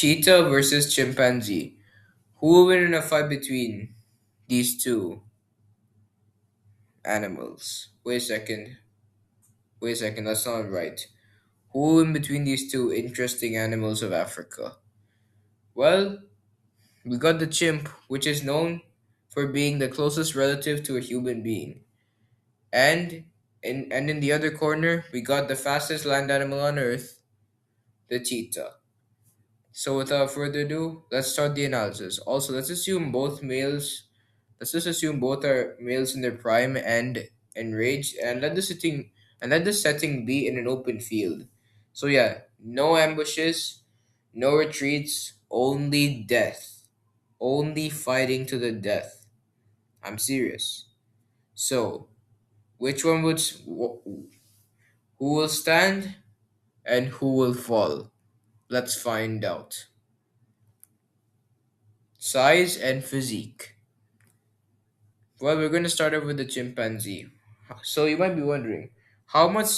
Cheetah versus chimpanzee. Who will win in a fight between these two animals? Wait a second. Wait a second, that's not right. Who will win between these two interesting animals of Africa? Well, we got the chimp, which is known for being the closest relative to a human being. And in the other corner, we got the fastest land animal on earth, the cheetah. So without further ado, let's start the analysis. Also, let's just assume both are males in their prime and enraged, and let the setting be in an open field. So yeah, no ambushes, no retreats, only death. Only fighting to the death. I'm serious. So, which one would who will stand and who will fall? Let's find out. Size and physique. Well, we're going to start off with the chimpanzee. So you might be wondering, how much,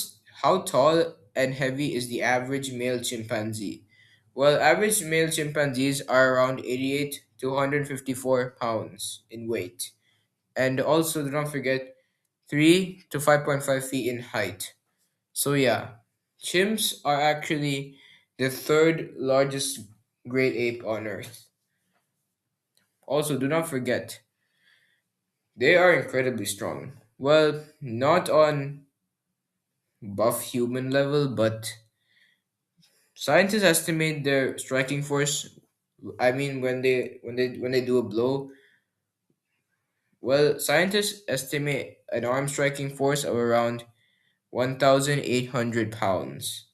how tall and heavy is the average male chimpanzee? Well, average male chimpanzees are around 88 to 154 pounds in weight. And also, do not forget, 3 to 5.5 feet in height. So yeah, chimps are actually the third largest great ape on Earth. Also, do not forget, they are incredibly strong. Well, not on buff human level, but scientists estimate their striking force. I mean, when they do a blow, well, scientists estimate an arm striking force of around 1,800 pounds,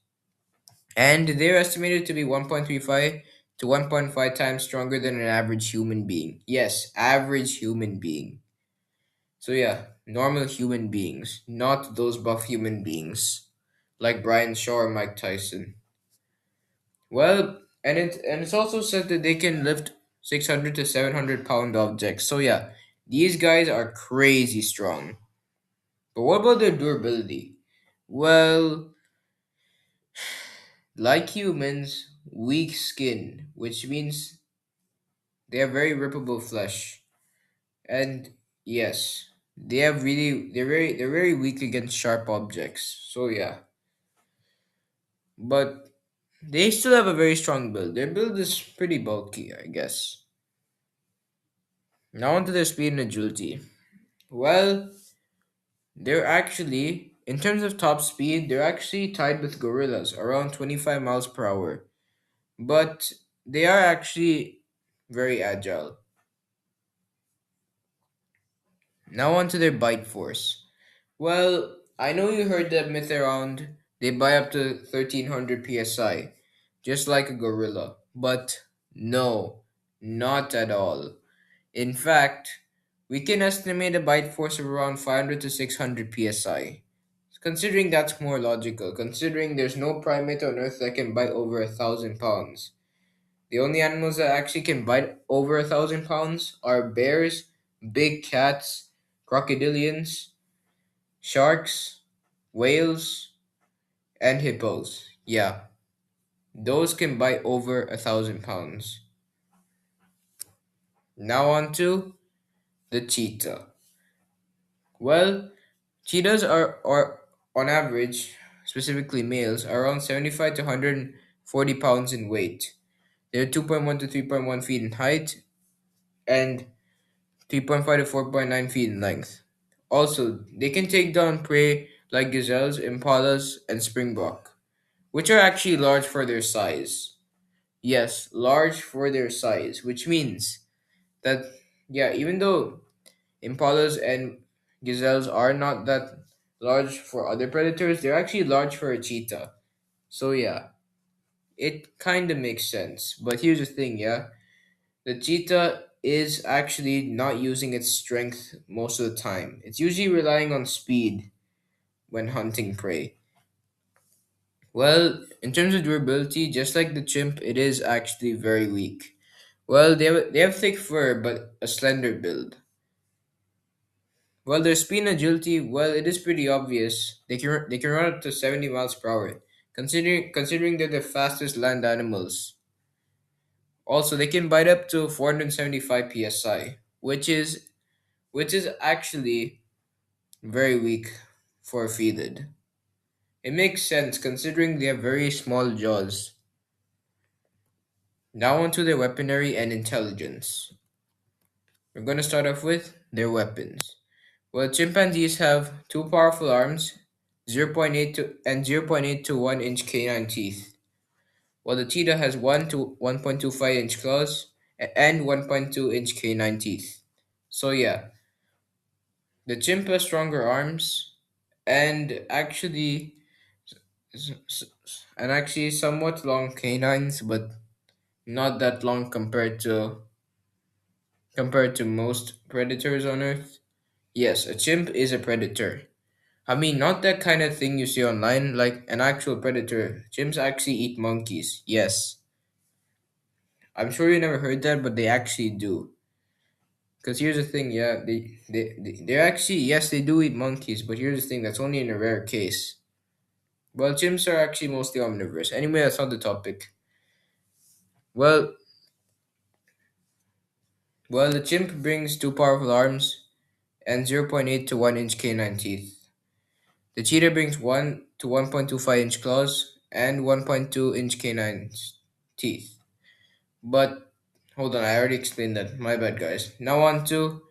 and they're estimated to be 1.35 to 1.5 times stronger than an average human being. Yes, average human being. So yeah, normal human beings, not those buff human beings like Brian Shaw or Mike Tyson. Well, and it's also said that they can lift 600 to 700 pound objects. So yeah, these guys are crazy strong. But what about their durability? Well, like humans, weak skin, which means they have very rippable flesh. And yes, they're very weak against sharp objects. So yeah. But they still have a very strong build. Their build is pretty bulky, I guess. Now onto their speed and agility. Well, they're actually, in terms of top speed, they're actually tied with gorillas, around 25 miles per hour. But they are actually very agile. Now onto their bite force. Well, I know you heard that myth around they buy up to 1300 psi, just like a gorilla. But no, not at all. In fact, we can estimate a bite force of around 500 to 600 psi. Considering that's more logical, considering there's no primate on Earth that can bite over 1,000 pounds. The only animals that actually can bite over 1,000 pounds are bears, big cats, crocodilians, sharks, whales, and hippos. Yeah, those can bite over 1,000 pounds. Now on to the cheetah. Well, cheetahs are on average, specifically males, are around 75 to 140 pounds in weight. They're 2.1 to 3.1 feet in height and 3.5 to 4.9 feet in length. Also, they can take down prey like gazelles, impalas, and springbok, which are actually large for their size. Yes, large for their size, which means that, yeah, even though impalas and gazelles are not that large for other predators, they're actually large for a cheetah. So, yeah, it kind of makes sense. But here's the thing, yeah. The cheetah is actually not using its strength most of the time. It's usually relying on speed when hunting prey. Well, in terms of durability, just like the chimp, it is actually very weak. Well, they have thick fur but a slender build. Well, their speed and agility, well, it is pretty obvious. They can run up to 70 miles per hour. Considering they're the fastest land animals. Also, they can bite up to 475 psi, which is actually very weak for a felid. It makes sense considering they have very small jaws. Now onto their weaponry and intelligence. We're going to start off with their weapons. Well, chimpanzees have two powerful arms, zero point 0.8 to and 0.8 to 1 inch canine teeth, while the cheetah has 1 to 1.25 inch claws and 1.2 inch canine teeth. So yeah, the chimp has stronger arms and actually somewhat long canines, but not that long compared to most predators on Earth. Yes, a chimp is a predator. I mean, not that kind of thing you see online, like an actual predator. Chimps actually eat monkeys. Yes. I'm sure you never heard that, but they actually do. Because here's the thing, yeah, they're actually, yes, they do eat monkeys, but here's the thing, that's only in a rare case. Well, chimps are actually mostly omnivorous. Anyway, that's not the topic. Well, well, the chimp brings two powerful arms and zero point 0.8 to 1 inch canine teeth. The cheetah brings 1 to 1.25 inch claws and 1.2 inch canine teeth. But hold on, I already explained that. My bad, guys. Now on to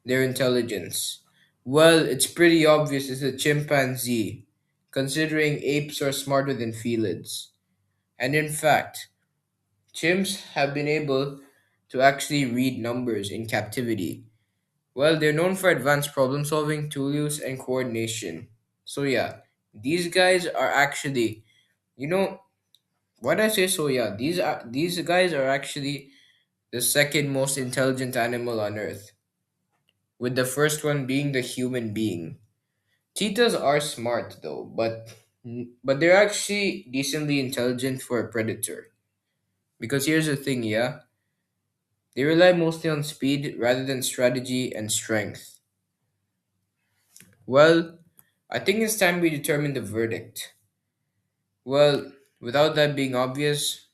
their intelligence. Well, it's pretty obvious it's a chimpanzee, considering apes are smarter than felids. And in fact, chimps have been able to actually read numbers in captivity. Well, they're known for advanced problem solving, tool use, and coordination. So yeah, these guys are actually, you know, why did I say so? Yeah, these guys are actually the second most intelligent animal on Earth, with the first one being the human being. Cheetahs are smart though, but they're actually decently intelligent for a predator. Because here's the thing, yeah, they rely mostly on speed rather than strategy and strength. Well, I think it's time we determine the verdict. Well, without that being obvious,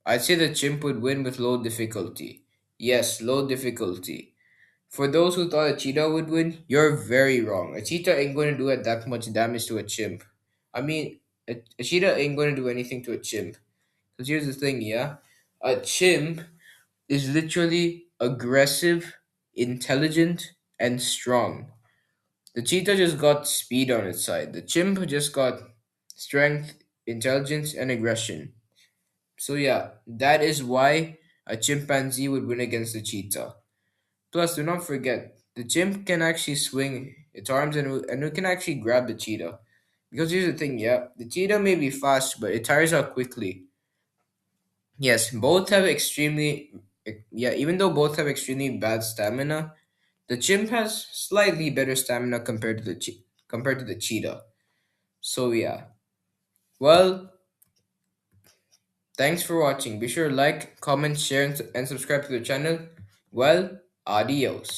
I'd say the chimp would win with low difficulty. Yes, low difficulty. For those who thought a cheetah would win, you're very wrong. A cheetah ain't going to do it that much damage to a chimp. I mean, a cheetah ain't going to do anything to a chimp. Because here's the thing, yeah? A chimp is literally aggressive, intelligent, and strong. The cheetah just got speed on its side. The chimp just got strength, intelligence, and aggression. So yeah, that is why a chimpanzee would win against the cheetah. Plus, do not forget, the chimp can actually swing its arms and it can actually grab the cheetah. Because here's the thing, yeah, the cheetah may be fast, but it tires out quickly. Yes, both have yeah, even though both have extremely bad stamina, the chimp has slightly better stamina compared to the cheetah. So yeah. Well, thanks for watching. Be sure to like, comment, share, and subscribe to the channel. Well, adios.